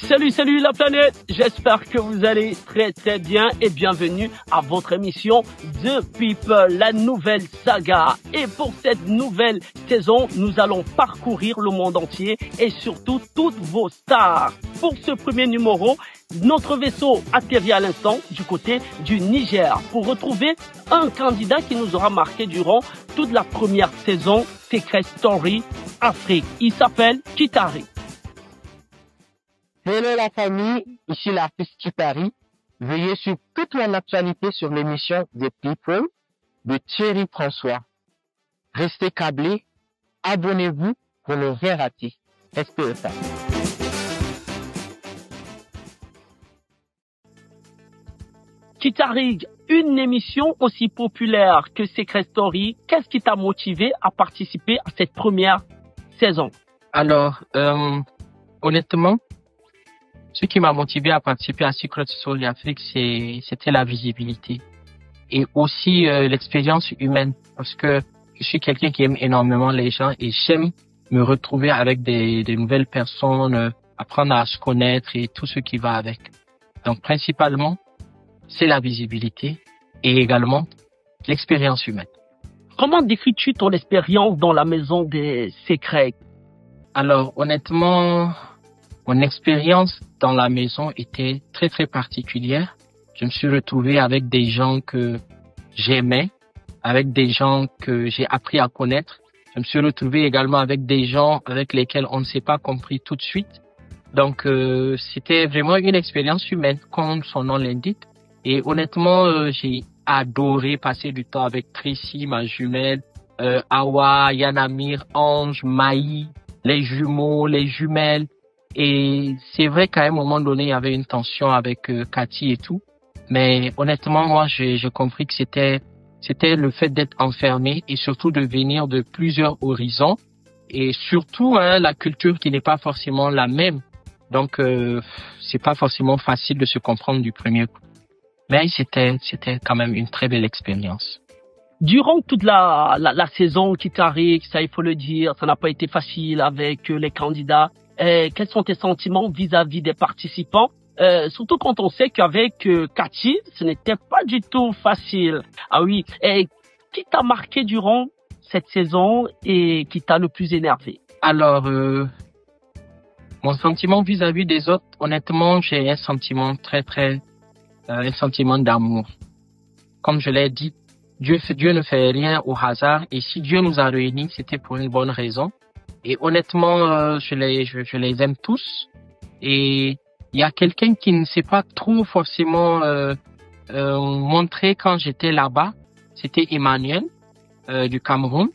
Salut la planète, j'espère que vous allez très bien et bienvenue à votre émission The People, la nouvelle saga. Et pour cette nouvelle saison, nous allons parcourir le monde entier et surtout toutes vos stars. Pour ce premier numéro, notre vaisseau atterrit à l'instant du côté du Niger pour retrouver un candidat qui nous aura marqué durant toute la première saison Secret Story Afrique. Il s'appelle Kitari. Hello la famille, ici l'artiste Kitari. Veuillez suivre toute mon actualité sur l'émission The People de Thierry François. Restez câblés, abonnez-vous pour ne rien rater. Respectez ça. Kitari, une émission aussi populaire que Secret Story, qu'est-ce qui t'a motivé à participer à cette première saison? Alors, honnêtement, ce qui m'a motivé à participer à Secret Story Afrique, c'était la visibilité et aussi l'expérience humaine, parce que je suis quelqu'un qui aime énormément les gens et j'aime me retrouver avec des nouvelles personnes, apprendre à se connaître et tout ce qui va avec. Donc, principalement, c'est la visibilité et également l'expérience humaine. Comment décris-tu ton expérience dans la maison des secrets? Alors, honnêtement, mon expérience dans la maison était très particulière. Je me suis retrouvé avec des gens que j'aimais, avec des gens que j'ai appris à connaître. Je me suis retrouvé également avec des gens avec lesquels on ne s'est pas compris tout de suite. Donc, c'était vraiment une expérience humaine, comme son nom l'indique. Et honnêtement, j'ai adoré passer du temps avec Tracy, ma jumelle, Awa, Yanamir, Ange, Maï, les jumeaux, les jumelles. Et c'est vrai qu'à un moment donné, il y avait une tension avec Cathy et tout. Mais honnêtement, moi, j'ai compris que c'était le fait d'être enfermé et surtout de venir de plusieurs horizons. Et surtout, la culture qui n'est pas forcément la même. Donc, c'est pas forcément facile de se comprendre du premier coup. Mais c'était quand même une très belle expérience. Durant toute la saison Kitari, ça il faut le dire, ça n'a pas été facile avec les candidats. Quels sont tes sentiments vis-à-vis des participants, surtout quand on sait qu'avec Cathy, ce n'était pas du tout facile. Ah oui, et qui t'a marqué durant cette saison et qui t'a le plus énervé? Alors, mon sentiment vis-à-vis des autres, honnêtement, j'ai un sentiment un sentiment d'amour. Comme je l'ai dit, Dieu ne fait rien au hasard et si Dieu nous a réunis, c'était pour une bonne raison. Et honnêtement, je les aime tous. Et il y a quelqu'un qui ne s'est pas trop forcément montré quand j'étais là-bas. C'était Emmanuel du Cameroun.